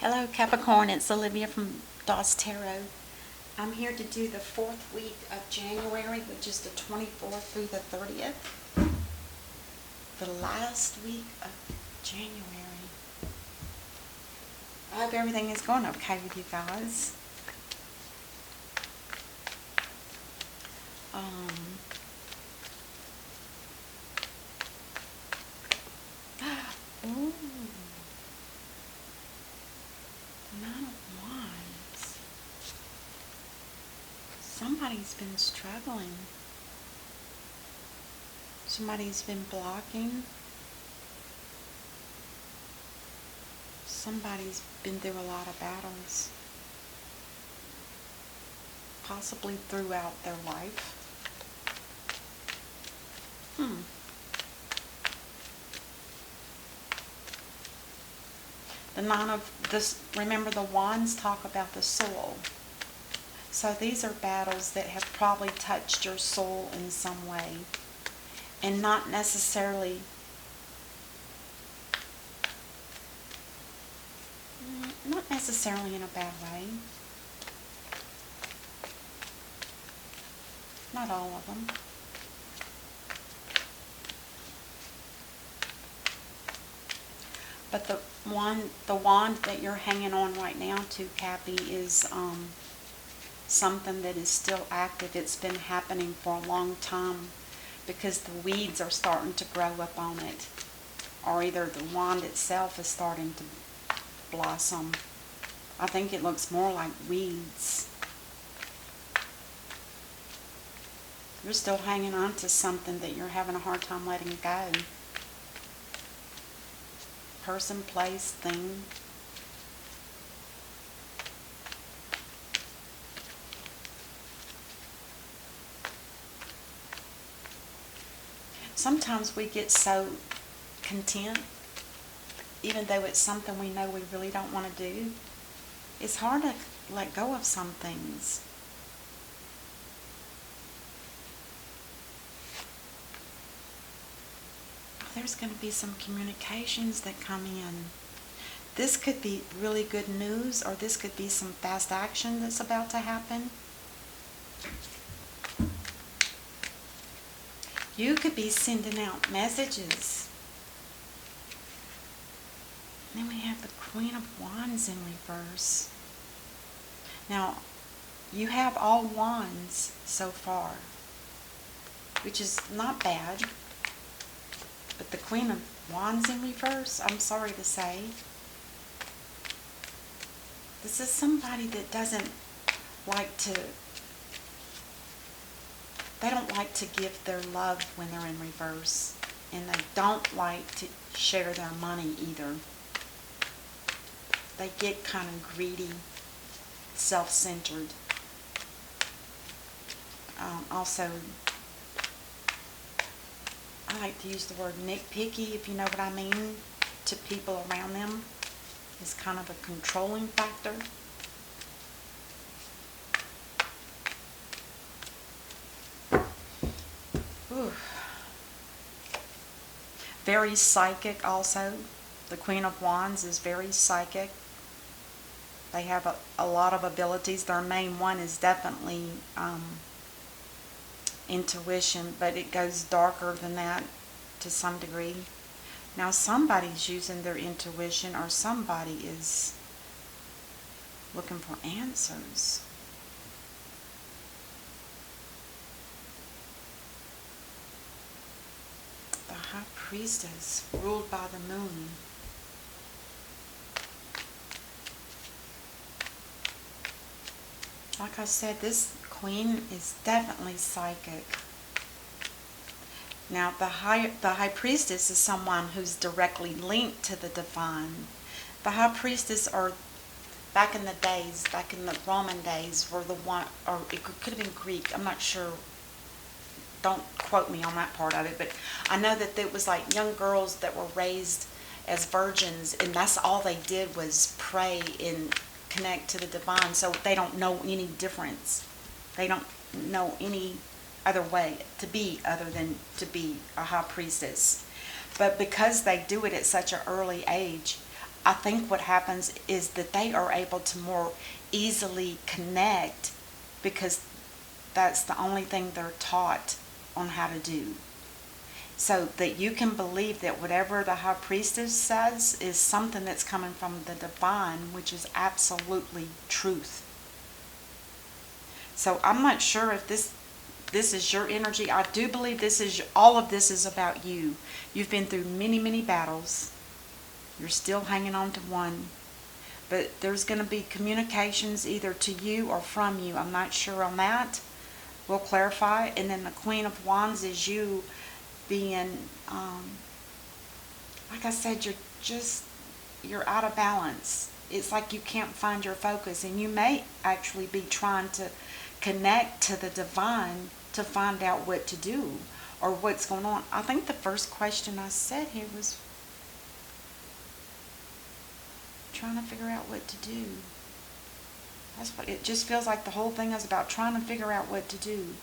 Hello Capricorn, it's Olivia from DOS Tarot. I'm here to do the 4th week of January, which is the 24th through the 30th. The last week of January. I hope everything is going okay with you guys. Ooh. Nine of Wands. Somebody's been struggling. Somebody's been blocking. Somebody's been through a lot of battles. Possibly throughout their life. The nine of this, remember the wands talk about the soul. So these are battles that have probably touched your soul in some way. And not necessarily in a bad way. Not all of them. But the wand that you're hanging on right now to, Cappy, is something that is still active. It's been happening for a long time because the weeds are starting to grow up on it. Or either the wand itself is starting to blossom. I think it looks more like weeds. You're still hanging on to something that you're having a hard time letting go. Person, place, thing. Sometimes we get so content, even though it's something we know we really don't want to do. It's hard to let go of some things. There's going to be some communications that come in. This could be really good news, or this could be some fast action that's about to happen. You could be sending out messages. And then we have the Queen of Wands in reverse. Now, you have all wands so far, which is not bad. But the Queen of Wands in reverse, I'm sorry to say, this is somebody that doesn't like to, they don't like to give their love when they're in reverse. And they don't like to share their money either. They get kind of greedy, self-centered. Also, I like to use the word nitpicky, if you know what I mean, to people around them. It's kind of a controlling factor. Ooh. Very psychic also. The Queen of Wands is very psychic. They have a lot of abilities. Their main one is definitely intuition, but it goes darker than that to some degree. Now somebody's using their intuition, or somebody is looking for answers. The High Priestess, ruled by the moon. Like I said, this queen is definitely psychic. Now, the High Priestess is someone who's directly linked to the divine. The High Priestess are, back in the days, back in the Roman days, were the one, or it could have been Greek, I'm not sure. Don't quote me on that part of it, but I know that it was like young girls that were raised as virgins, and that's all they did was pray and connect to the divine, so they don't know any difference. They don't know any other way to be other than to be a high priestess. But because they do it at such an early age, I think what happens is that they are able to more easily connect because that's the only thing they're taught on how to do. So that you can believe that whatever the high priestess says is something that's coming from the divine, which is absolutely truth. So I'm not sure if this is your energy. I do believe all of this is about you. You've been through many, many battles. You're still hanging on to one. But there's going to be communications either to you or from you. I'm not sure on that. We'll clarify. And then the Queen of Wands is you being, like I said, you're out of balance. It's like you can't find your focus. And you may actually be trying to connect to the divine to find out what to do or what's going on. I think the first question I said here was trying to figure out what to do. That's what it just feels like. The whole thing is about trying to figure out what to do.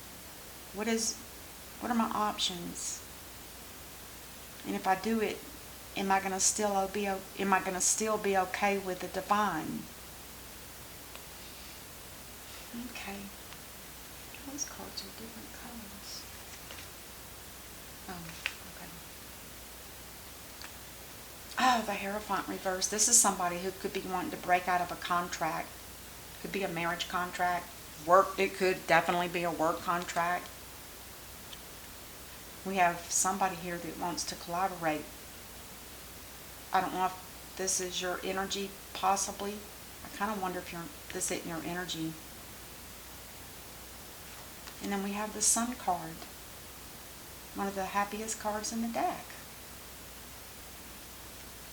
What are my options? And if I do it, am I going to still be okay with the divine? Okay. Those cards are different colors. Oh, okay. Oh, the Hierophant reverse. This is somebody who could be wanting to break out of a contract. Could be a marriage contract. Work. It could definitely be a work contract. We have somebody here that wants to collaborate. I don't know if this is your energy, possibly. I kind of wonder if this isn't your energy. And then we have the Sun card. One of the happiest cards in the deck.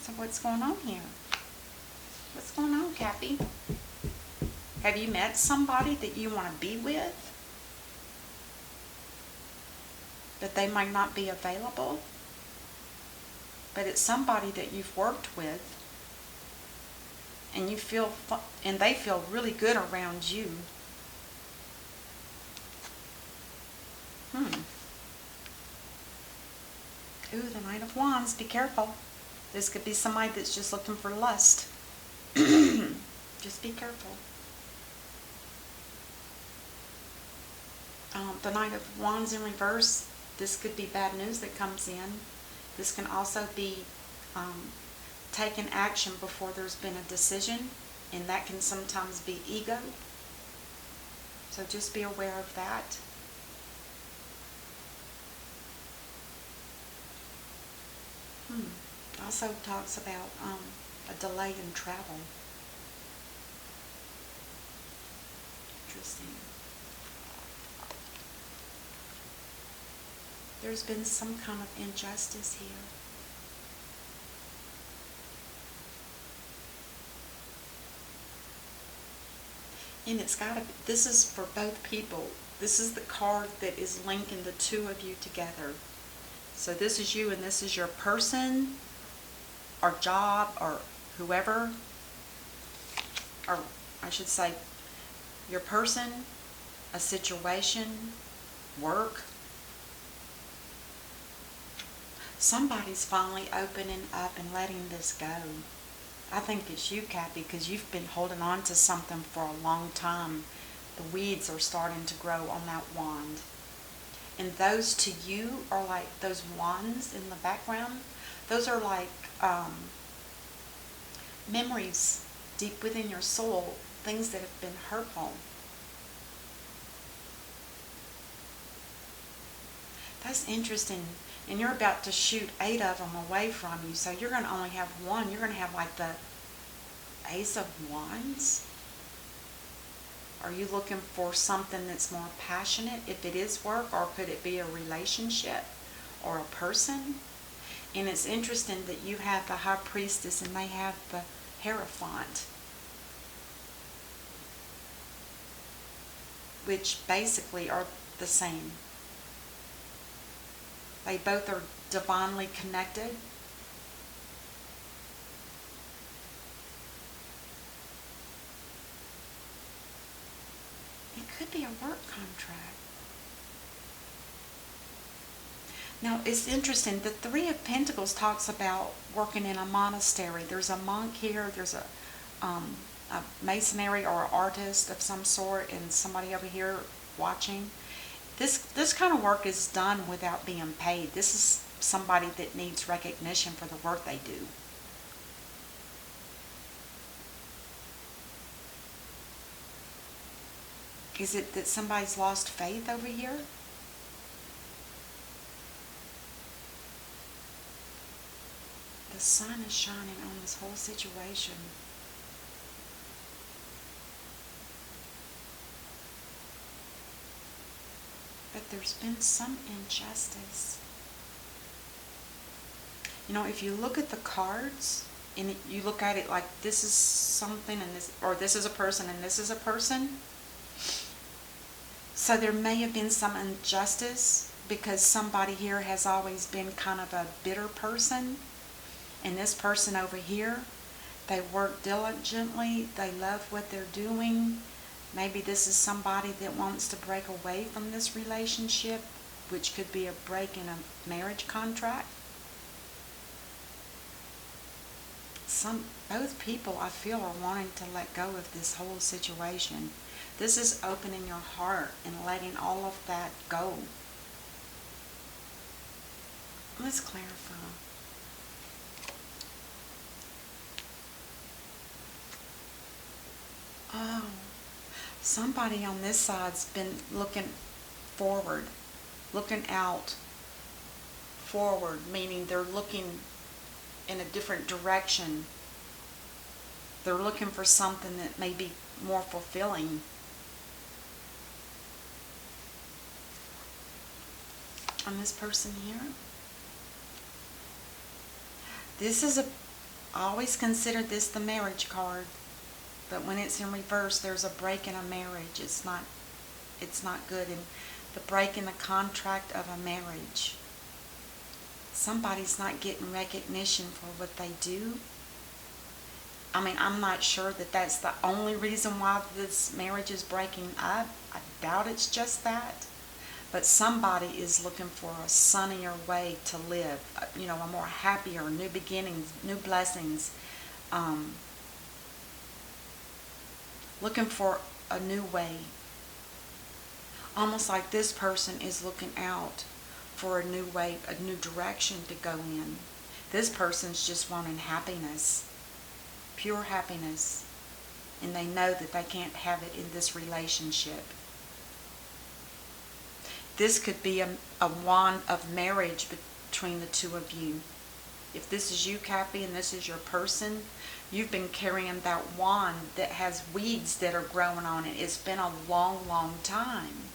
So what's going on here? What's going on, Cappy? Have you met somebody that you want to be with? But they might not be available? But it's somebody that you've worked with. And and they feel really good around you. Ooh, the Knight of Wands. Be careful. This could be somebody that's just looking for lust. Just be careful. The Knight of Wands in reverse. This could be bad news that comes in. This can also be taking action before there's been a decision. And that can sometimes be ego. So just be aware of that. Also talks about a delay in travel. Interesting. There's been some kind of injustice here. And it's got to be, this is for both people. This is the card that is linking the two of you together. So this is you and this is your person or job or whoever, or I should say your person, a situation, work. Somebody's finally opening up and letting this go. I think it's you, Cappy, because you've been holding on to something for a long time. The weeds are starting to grow on that wand. And those to you are like those wands in the background. Those are like memories deep within your soul, things that have been hurtful. That's interesting. And you're about to shoot 8 of them away from you. So you're going to only have one. You're going to have like the Ace of Wands. Are you looking for something that's more passionate, if it is work, or could it be a relationship or a person? And it's interesting that you have the High Priestess and they have the Hierophant, which basically are the same. They both are divinely connected. It could be a work contract. Now, it's interesting. The Three of Pentacles talks about working in a monastery. There's a monk here. There's a masonry or an artist of some sort, and somebody over here watching. This kind of work is done without being paid. This is somebody that needs recognition for the work they do. Is it that somebody's lost faith over here? The sun is shining on this whole situation. But there's been some injustice. You know, if you look at the cards and you look at it like this is something and this, or this is a person and this is a person. So there may have been some injustice because somebody here has always been kind of a bitter person. And this person over here, they work diligently, they love what they're doing. Maybe this is somebody that wants to break away from this relationship, which could be a break in a marriage contract. Both people, I feel, are wanting to let go of this whole situation. This is opening your heart and letting all of that go. Let's clarify. Oh, somebody on this side's been looking forward, looking out, forward, meaning they're looking in a different direction. They're looking for something that may be more fulfilling. On this person here, this is I always consider this the marriage card, but when it's in reverse, there's a break in a marriage. It's not good. And the break in the contract of a marriage. Somebody's not getting recognition for what they do. I mean, I'm not sure that that's the only reason why this marriage is breaking up. I doubt it's just that. But somebody is looking for a sunnier way to live, you know, a more happier, new beginnings, new blessings. Looking for a new way. Almost like this person is looking out for a new way, a new direction to go in. This person's just wanting happiness, pure happiness, and they know that they can't have it in this relationship. This could be a wand of marriage between the two of you. If this is you, Cappy, and this is your person, you've been carrying that wand that has weeds that are growing on it. It's been a long, long time.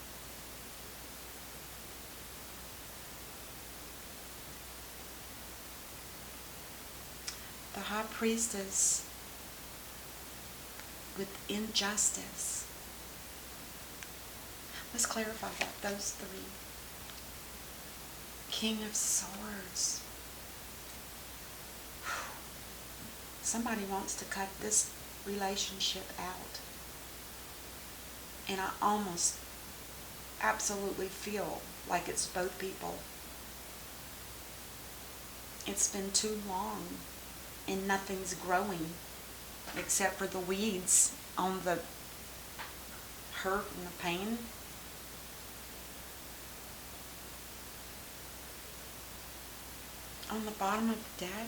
The High Priestess with injustice. Let's clarify that, those three. King of Swords. Somebody wants to cut this relationship out. And I almost absolutely feel like it's both people. It's been too long and nothing's growing except for the weeds on the hurt and the pain. On the bottom of the deck,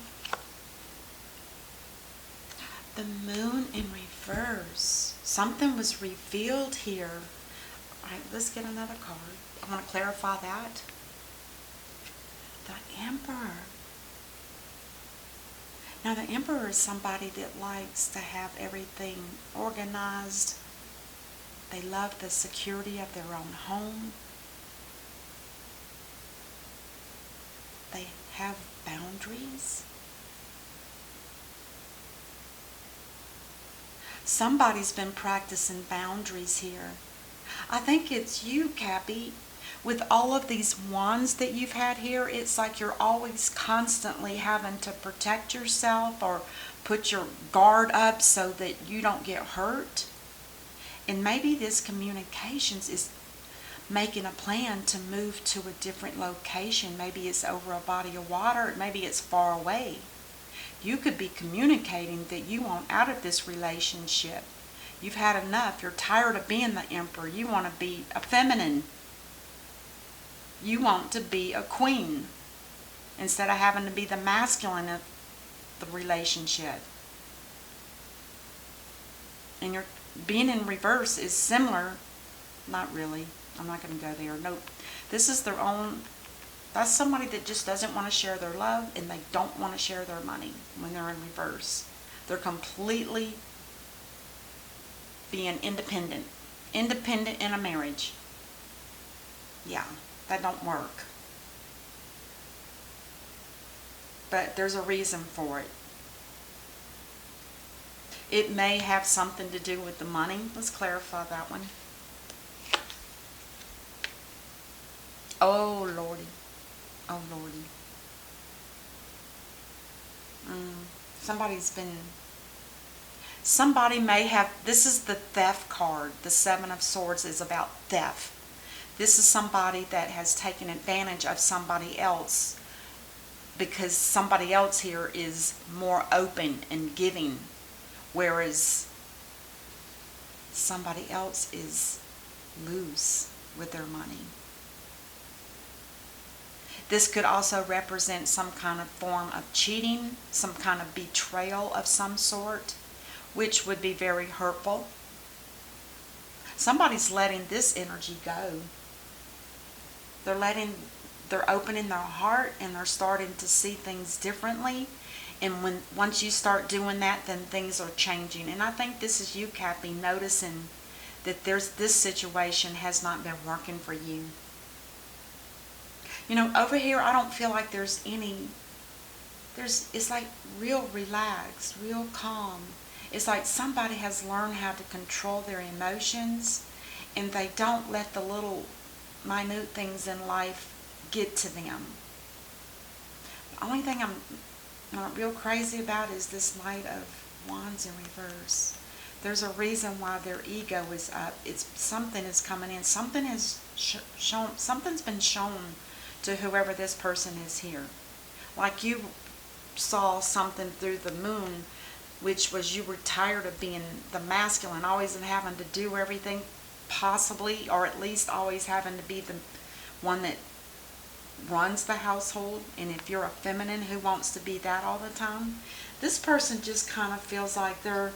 the moon in reverse. Something was revealed here. All right, let's get another card. I want to clarify that. The Emperor. Now, the Emperor is somebody that likes to have everything organized. They love the security of their own home. They have boundaries. Somebody's been practicing boundaries here. I think it's you, Cappy. With all of these wands that you've had here, it's like you're always constantly having to protect yourself or put your guard up so that you don't get hurt. And maybe this communications is, making a plan to move to a different location. Maybe it's over a body of water. Maybe it's far away. You could be communicating that you want out of this relationship. You've had enough. You're tired of being the emperor. You want to be a feminine. You want to be a queen instead of having to be the masculine of the relationship. And your being in reverse is similar. Not really. I'm not going to go there. Nope. This is their own. That's somebody that just doesn't want to share their love, and they don't want to share their money when they're in reverse. They're completely being independent. Independent in a marriage. Yeah, that don't work. But there's a reason for it. It may have something to do with the money. Let's clarify that one. Oh, Lordy. Oh, Lordy. Somebody may have, this is the theft card. The Seven of Swords is about theft. This is somebody that has taken advantage of somebody else because somebody else here is more open and giving, whereas somebody else is loose with their money. This could also represent some kind of form of cheating, some kind of betrayal of some sort, which would be very hurtful. Somebody's letting this energy go. They're opening their heart and they're starting to see things differently. And once you start doing that, then things are changing. And I think this is you, Cappy, noticing that this situation has not been working for you. You know, over here, I don't feel like it's like real relaxed, real calm. It's like somebody has learned how to control their emotions, and they don't let the little minute things in life get to them. The only thing I'm not real crazy about is this Knight of Wands in reverse. There's a reason why their ego is up. Something is coming in. Something has shown. Something's been shown to whoever this person is here. Like you saw something through the moon, which was you were tired of being the masculine, always having to do everything possibly, or at least always having to be the one that runs the household. And if you're a feminine who wants to be that all the time, this person just kind of feels like they're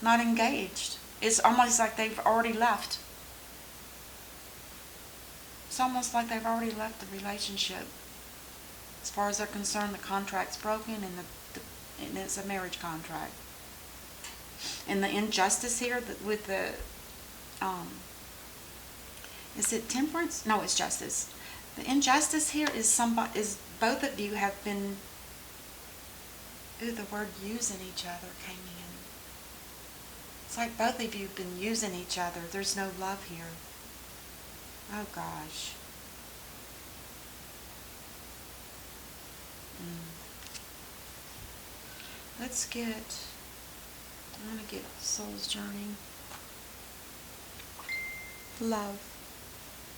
not engaged. It's almost like they've already left. It's almost like they've already left the relationship. As far as they're concerned, the contract's broken, and it's a marriage contract. And the injustice here with the, is it temperance? No, it's justice. The injustice here is both of you have been, the word using each other came in. It's like both of you have been using each other. There's no love here. Oh gosh. Let's get, I'm going to get Soul's Journey. Love.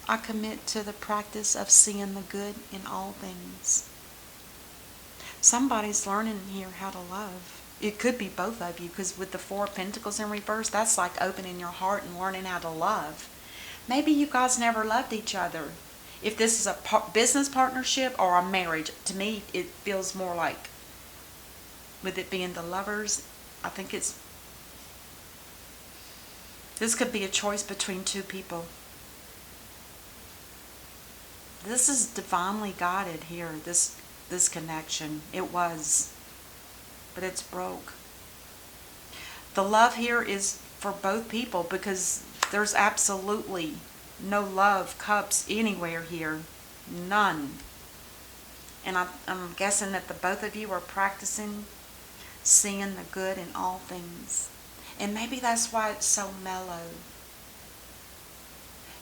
I commit to the practice of seeing the good in all things. Somebody's learning here how to love. It could be both of you, because with the Four of Pentacles in reverse, that's like opening your heart and learning how to love. Maybe you guys never loved each other. If this is a business partnership or a marriage, to me it feels more like, with it being the Lovers, I think this could be a choice between two people. This is divinely guided here, this connection. It was, but it's broke. The love here is for both people, because there's absolutely no love cups anywhere here. None. And I'm guessing that the both of you are practicing seeing the good in all things. And maybe that's why it's so mellow.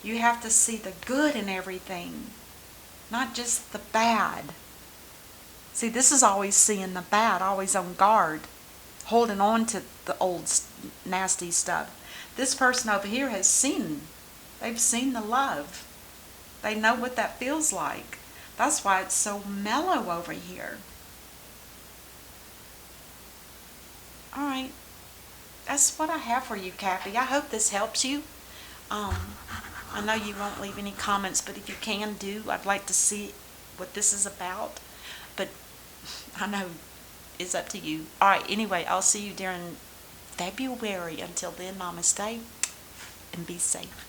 You have to see the good in everything, not just the bad. See, this is always seeing the bad, always on guard, holding on to the old nasty stuff. This person over here has seen, they've seen the love. They know what that feels like. That's why it's so mellow over here. All right. That's what I have for you, Cappy. I hope this helps you. Um, I know you won't leave any comments, but if you can do, I'd like to see what this is about. But I know it's up to you. All right. Anyway, I'll see you during February. Until then, namaste and be safe.